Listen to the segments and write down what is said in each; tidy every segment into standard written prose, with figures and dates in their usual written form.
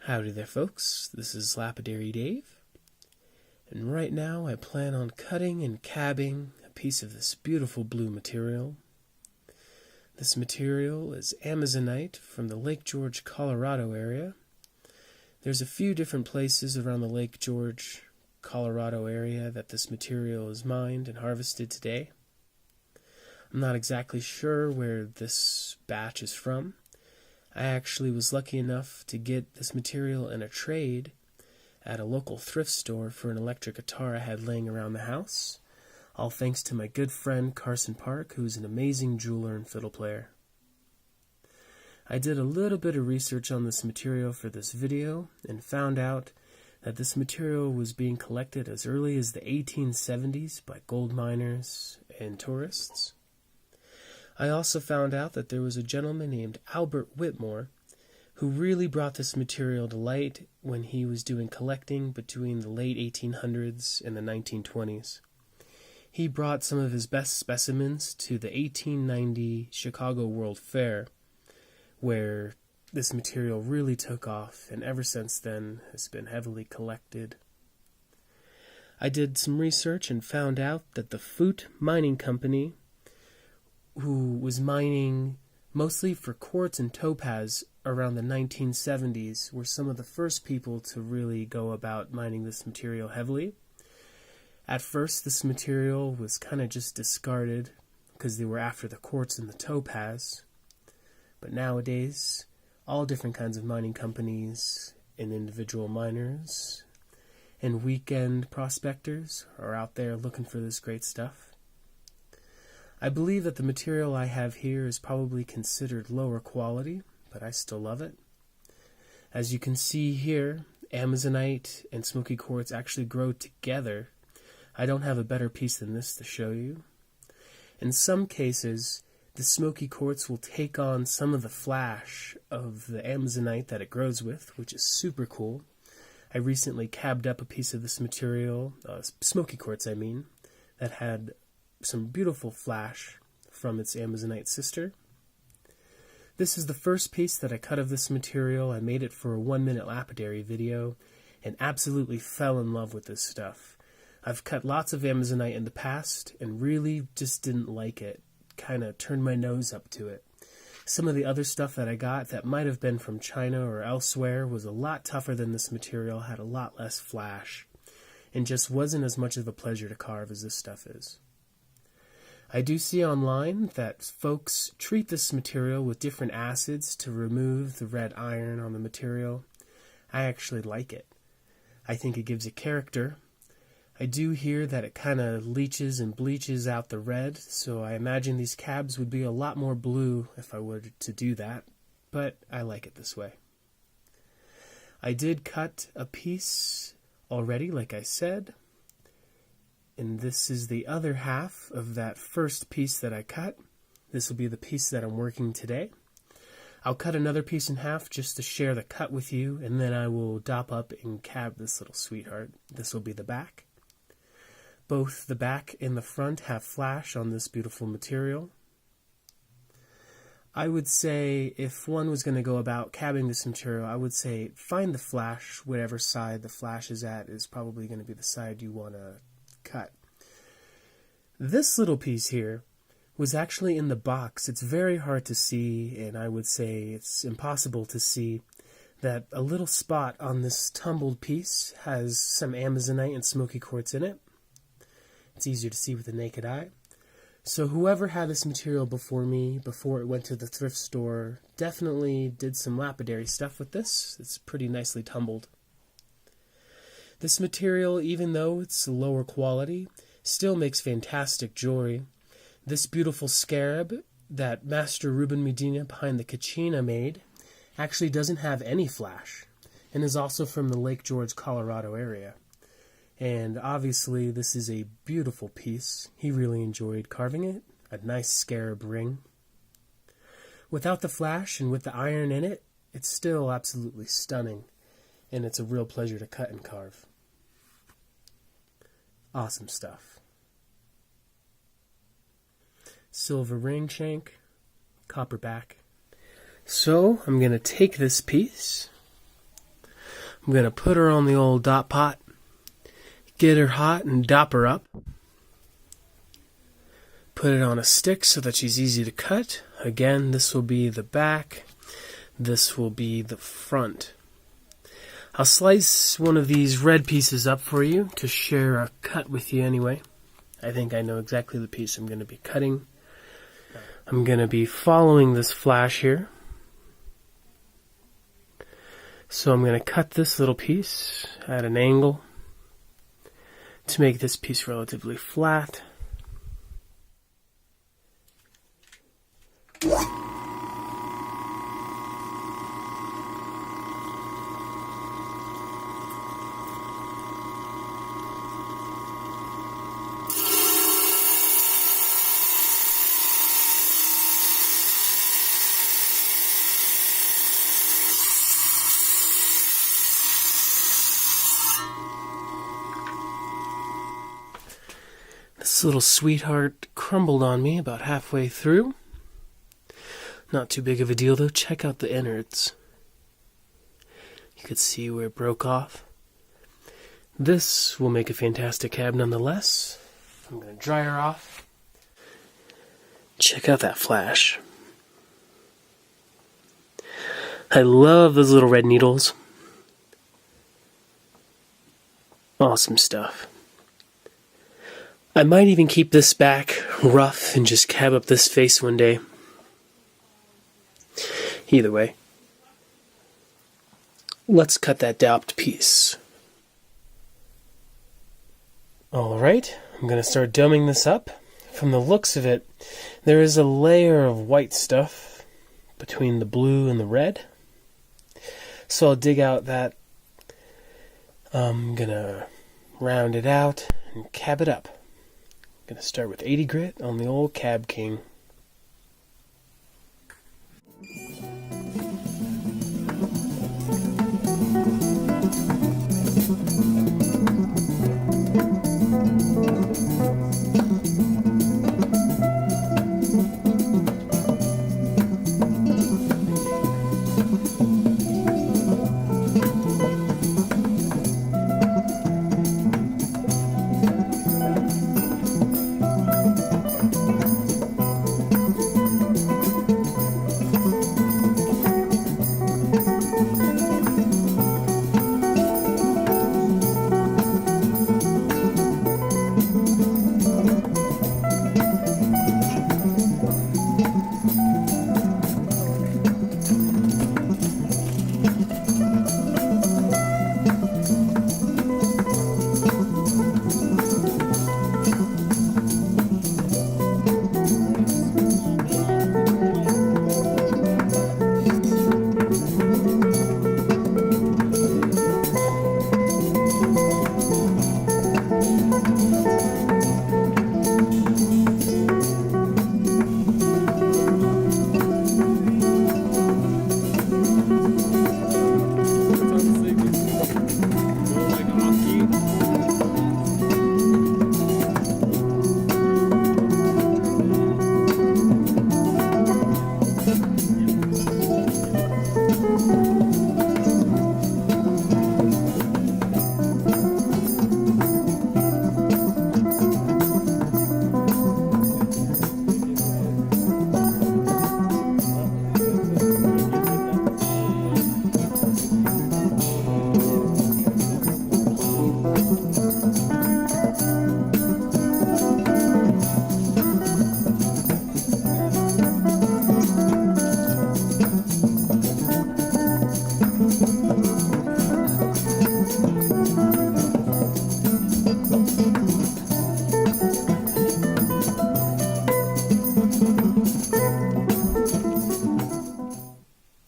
Howdy there, folks. This is Lapidary Dave, and right now I plan on cutting and cabbing a piece of this beautiful blue material. This material is Amazonite from the Lake George, Colorado area. There's a few different places around the Lake George, Colorado area that this material is mined and harvested today. I'm not exactly sure where this batch is from. I actually was lucky enough to get this material in a trade at a local thrift store for an electric guitar I had laying around the house, all thanks to my good friend Carson Park, who's an amazing jeweler and fiddle player. I did a little bit of research on this material for this video and found out that this material was being collected as early as the 1870s by gold miners and tourists. I also found out that there was a gentleman named Albert Whitmore who really brought this material to light when he was doing collecting between the late 1800s and the 1920s. He brought some of his best specimens to the 1890 Chicago World Fair, where this material really took off, and ever since then has been heavily collected. I did some research and found out that the Foote Mining Company, who was mining mostly for quartz and topaz around the 1970s, were some of the first people to really go about mining this material heavily. At first, this material was kind of just discarded because they were after the quartz and the topaz. But nowadays, all different kinds of mining companies and individual miners and weekend prospectors are out there looking for this great stuff. I believe that the material I have here is probably considered lower quality, but I still love it. As you can see here, Amazonite and smoky quartz actually grow together. I don't have a better piece than this to show you. In some cases, the smoky quartz will take on some of the flash of the Amazonite that it grows with, which is super cool. I recently cabbed up a piece of this material, smoky quartz I mean, that had some beautiful flash from its Amazonite sister. This is the first piece that I cut of this material. I made it for a 1-minute lapidary video and absolutely fell in love with this stuff. I've cut lots of Amazonite in the past and really just didn't like it. Kind of turned my nose up to it. Some of the other stuff that I got that might have been from China or elsewhere was a lot tougher than this material, had a lot less flash, and just wasn't as much of a pleasure to carve as this stuff is. I do see online that folks treat this material with different acids to remove the red iron on the material. I actually like it. I think it gives it character. I do hear that it kind of leaches and bleaches out the red, so I imagine these cabs would be a lot more blue if I were to do that, but I like it this way. I did cut a piece already, like I said, and this is the other half of that first piece that I cut. This will be the piece that I'm working today. I'll cut another piece in half just to share the cut with you, and then I will dop up and cab this little sweetheart. This will be the back. Both the back and the front have flash on this beautiful material. I would say if one was going to go about cabbing this material, I would say find the flash. Whatever side the flash is at is probably going to be the side you want to cut. This little piece here was actually in the box. It's very hard to see, and I would say it's impossible to see that a little spot on this tumbled piece has some Amazonite and smoky quartz in it. It's easier to see with the naked eye. So whoever had this material before me, before it went to the thrift store, definitely did some lapidary stuff with this. It's pretty nicely tumbled. This material, even though it's lower quality, still makes fantastic jewelry. This beautiful scarab that Master Ruben Medina behind the Kachina made actually doesn't have any flash and is also from the Lake George, Colorado area. And obviously this is a beautiful piece. He really enjoyed carving it. A nice scarab ring. Without the flash and with the iron in it, it's still absolutely stunning. And it's a real pleasure to cut and carve. Awesome stuff. Silver ring shank, copper back. So I'm going to take this piece, I'm going to put her on the old dot pot, get her hot and dop her up. Put it on a stick so that she's easy to cut. Again, this will be the back, this will be the front. I'll slice one of these red pieces up for you to share a cut with you anyway. I think I know exactly the piece I'm going to be cutting. I'm going to be following this flash here. So I'm going to cut this little piece at an angle to make this piece relatively flat. This little sweetheart crumbled on me about halfway through. Not too big of a deal though. Check out the innards. You could see where it broke off. This will make a fantastic cab nonetheless. I'm going to dry her off. Check out that flash. I love those little red needles. Awesome stuff. I might even keep this back rough and just cab up this face one day. Either way, let's cut that dopped piece. Alright, I'm going to start doming this up. From the looks of it, there is a layer of white stuff between the blue and the red. So I'll dig out that. I'm going to round it out and cab it up. I'm going to start with 80 grit on the old Cab King.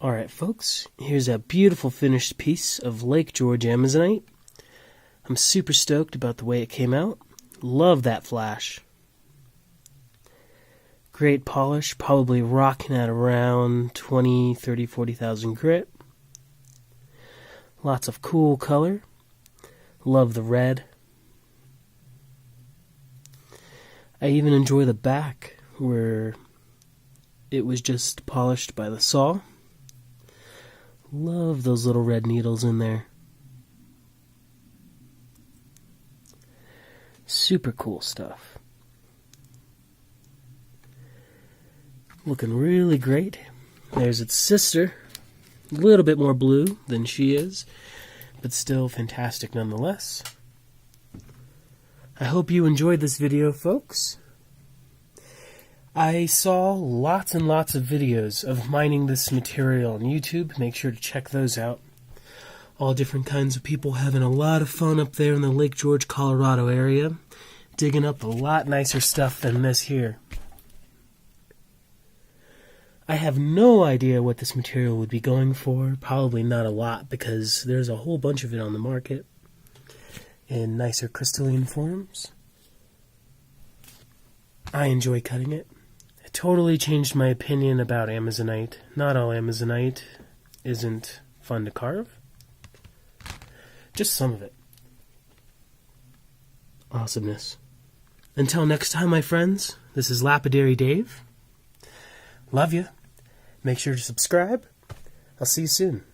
Alright folks, here's a beautiful finished piece of Lake George Amazonite. I'm super stoked about the way it came out. Love that flash. Great polish, probably rocking at around 20, 30, 40,000 grit. Lots of cool color. Love the red. I even enjoy the back where it was just polished by the saw. Love those little red needles in there. Super cool stuff. Looking really great. There's its sister. A little bit more blue than she is, but still fantastic nonetheless. I hope you enjoyed this video, folks. I saw lots and lots of videos of mining this material on YouTube. Make sure to check those out. All different kinds of people having a lot of fun up there in the Lake George, Colorado area, digging up a lot nicer stuff than this here. I have no idea what this material would be going for. Probably not a lot, because there's a whole bunch of it on the market in nicer crystalline forms. I enjoy cutting it. It totally changed my opinion about Amazonite. Not all Amazonite isn't fun to carve. Just some of it. Awesomeness. Until next time, my friends, this is Lapidary Dave. Love you. Make sure to subscribe. I'll see you soon.